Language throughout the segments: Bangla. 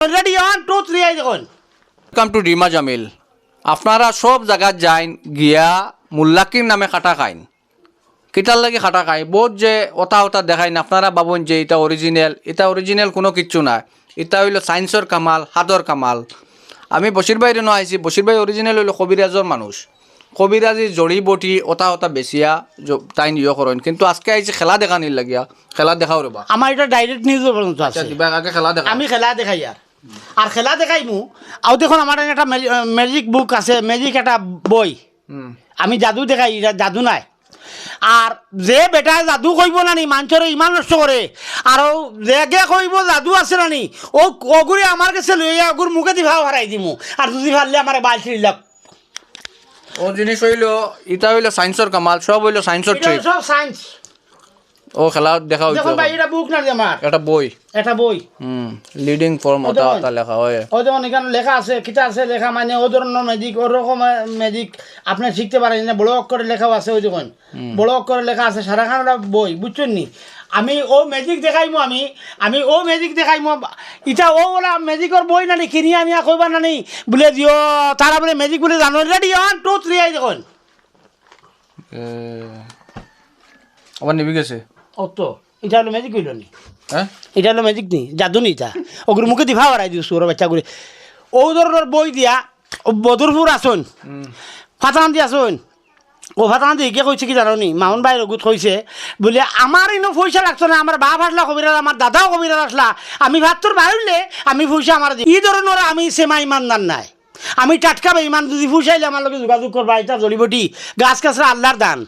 অলরেডি 1 2 3 আই দেখুন। Welcome to Dima Jamil. আপনারা সব জায়গাত যাইন গিয়া মুল্লাকির নামে খাটা খাইন। কিতার লাগে খাটা খাই বহুত যে ওটা ওটা দেখাইন আপনারা ভাবুন যে এটা অরিজিনাল কোনো কিচ্ছু না। এটা হইল সায়েন্সর কামাল, হাতর কামাল। আমি বশির ভাইরে ন আইছি, বশির ভাই অরিজিনাল হইল কবিরাজর মানুষ। কবিরাজি জড়ি বটি ওটা ওটা বেচিয়া তাই নিয়ে করেন, কিন্তু আজকে আইছি খেলা দেখানির লাগিয়া। খেলা দেখাও রেবা আমার এটা ডাইরেক্ট নিউজ পর্যন্ত আছে। দিবা আগে খেলা দেখা। আমি খেলা দেখাই আর খেলা দেখাইমু। আর দেখুন আমার একটা ম্যাজিক বুক আছে, ম্যাজিক একটা বই। আমি জাদু দেখাই, এটা জাদু নাই। আর যে বেটা জাদু কইব নানি মানুষের ইমান নষ্ট করে, আর যে কইব জাদু আছে নানি ও অগুরি আমার কাছে লইয়া অগুর মুখে দি ভাও হারাই দিমু। আর যদি ভাবলে আমার বাল ছিড়িলাম। ও জিনিস হইল এটা হইল সায়েন্সর কামাল, সব হইল সায়েন্সর ট্রিক। সব সায়েন্স। ও খেলা দেখা হইতো। দেখুন ভাই এটা বুক না আমার, এটা বই। এটা বই। লিডিং ফর্ম ওটা ওটা লেখা হয়। ও যেমন এখানে লেখা আছে, কিতা আছে লেখা, মানে ও ধরনের ম্যাজিক, ওরকম ম্যাজিক আপনি শিখতে পারেন না। বড় অক্ষরে লেখাও আছে, ওই দেখুন বড় অক্ষরে লেখা আছে। সারাখানটা বই, বুঝছেন নি? আমি ও ম্যাজিক দেখাইমু, আমি ও ম্যাজিক দেখাইমু। ইটা ও ওলা ম্যাজিকর বই নানি কিনি আনিয়া কইবা নানি বলে দিও তারা বলে ম্যাজিক বলে জানো। রেডি 1 2 3 আই দেখুন। আবার নিবি গেছে। ও তো এটা হলো ম্যাজিক হইল নি? হ্যাঁ এটা হলো ম্যাজিক নি, জাদু নি। এটা ওগুলো মুখে দি ভাও হারাই দিছো ওর বাচ্চা করে। ও ধরনের বই দিয়া বদরপুর আসুন, ফাতান দি আসুন। ও ফাতান দি কে কইছে কি জানো নি? মামুন ভাই রগুত কইছে বলে আমার ইনো পয়সা লাগতো না, আমার বাপ আসলা কবিরাজ, আমার দাদাও কবিরাজ আসলা, আমি ভাতর বাইরলে আমি পয়সা আমার দিই। ই ধরনের আমি সেমা ইমানদার নাই, আমি টাটকা ইমান। যদি পয়সাইলে আমার লগে যোগাযোগ করবা। এটা জড়িবটি গাছ কাছরা আল্লাহর দান।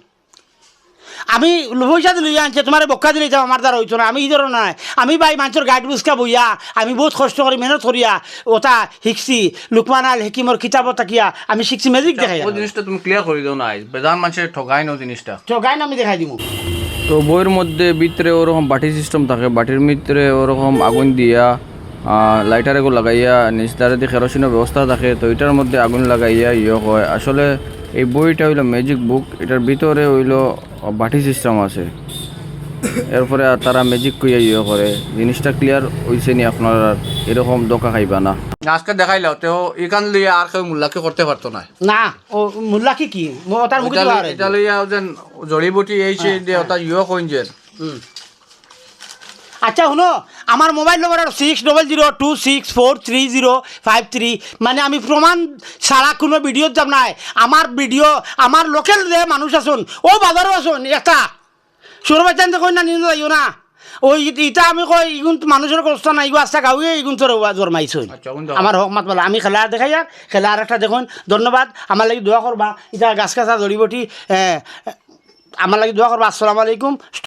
আমি পয়সা দিলে আনছে তোমার বক্কা দিলে যাও, আমার দ্বারা হইতো না। আমি এই ধরনের নাই। আমি ভাই মানুষের গাইড বুঝকা বইয়া আমি বহুত কষ্ট করি, মেহনত করিয়া ওটা শিখছি। লুকমান আল হেকিমর কিতাব তাকিয়া আমি শিখছি ম্যাজিক দেখাই। ওই জিনিসটা তুমি ক্লিয়ার করে দাও না, বেজান মানুষের ঠগাই না জিনিসটা। গাইন আমি দেখাই দিব। তো বইয়ের মধ্যে ভিতরে ওরকম বাটি সিস্টেম থাকে, বাটির ভিতরে ওরকম আগুন দিয়া লাইটার এগুলো লাগাইয়া নিচদারে দিয়ে কেরোসিনের ব্যবস্থা থাকে। তো এটার মধ্যে আগুন লাগাইয়া হয়। আসলে এই বইটা হইলো ম্যাজিক বুক, এটার ভিতরে হইলো বাটি সিস্টেম আছে। এরপরে তারা ম্যাজিক কইয়া করে। জিনিসটা ক্লিয়ার হইছে নি? আপনার এরকম দোকা খাইবা না। আজকে দেখাইলাও তো এখান লইয়া আর কেউ মুল্লাকে করতে পারতো না। না ও মুল্লা কি ওটার মুখে এটা লইয়া যেন জড়িবুটি এইছে যে ওটা কইন যে। আচ্ছা শুনো, আমার মোবাইল নম্বর 6002643053। মানে আমি প্রমাণ ছাড়া কোনো ভিডিও যাব নাই। আমার ভিডিও আমার লোকাল যে মানুষ আসুন, ও বাজারও আসুন একটা সুরবাচান কই না নিয়ে যাইও না। ওই ইটা আমি কই ইগুন মানুষের কষ্ট নাই, ইগু আস্তা গাউয়ে ইগুন তোর জন্মাইছুন। আমার হক মাত বলা। আমি খেলা দেখাই আর খেলা আর একটা দেখুন। ধন্যবাদ। আমার লাগি দোয়া করবা। ইটা গাছ কাছা জড়িবটি আমার লাগি দোয়া করবা। আসসালামু আলাইকুম।